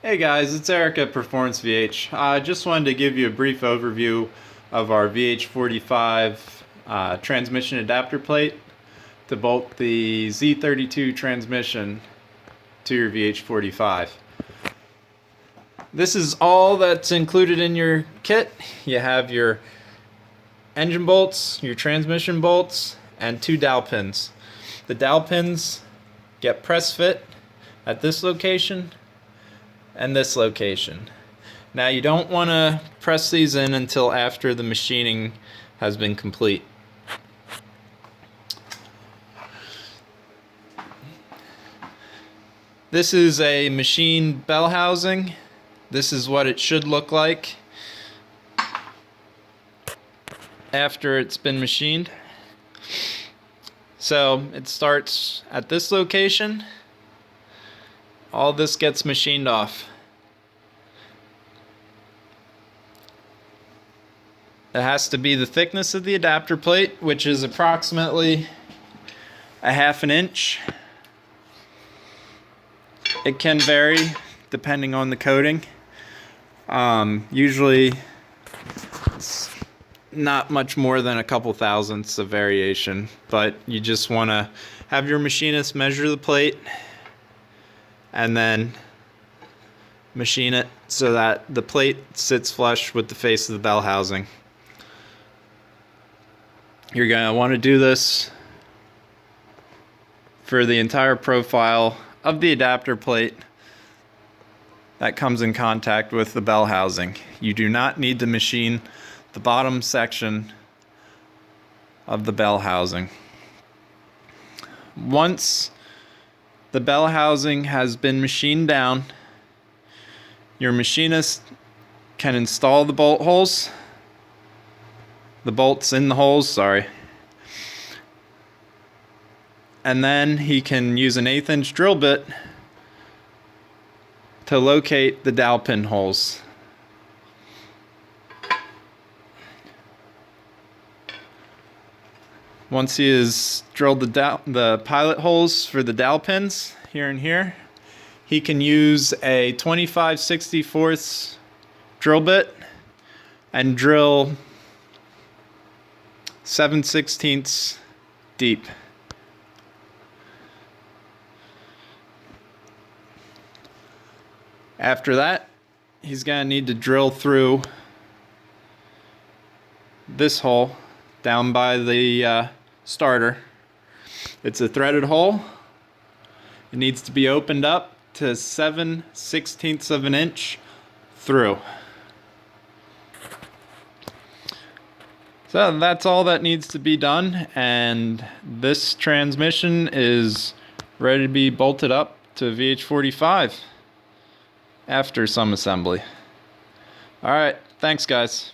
Hey guys, it's Eric at Performance VH. I just wanted to give you a brief overview of our VH45 transmission adapter plate to bolt the Z32 transmission to your VH45. This is all that's included in your kit. You have your engine bolts, your transmission bolts, and 2 dowel pins. The dowel pins get press fit at this location and this location. Now you don't want to press these in until after the machining has been complete. This is a machined bell housing. This is what it should look like after it's been machined. So it starts at this location. All this gets machined off. It has to be the thickness of the adapter plate, which is approximately a ½ inch. It can vary depending on the coating. Usually it's not much more than a couple thousandths of variation, but you just want to have your machinist measure the plate and then machine it so that the plate sits flush with the face of the bell housing. You're going to want to do this for the entire profile of the adapter plate that comes in contact with the bell housing. You do not need to machine the bottom section of the bell housing. Once the bell housing has been machined down, your machinist can install the bolt holes, the bolts in the holes, sorry. And then he can use an 1/8 inch drill bit to locate the dowel pin holes. Once he has drilled the pilot holes for the dowel pins here and here, he can use a 25/64 drill bit and drill 7/16 deep. After that, he's going to need to drill through this hole down by the starter. It's a threaded hole. It needs to be opened up to 7/16 of an inch through. So that's all that needs to be done, and this transmission is ready to be bolted up to VH45 after some assembly. Alright, thanks guys.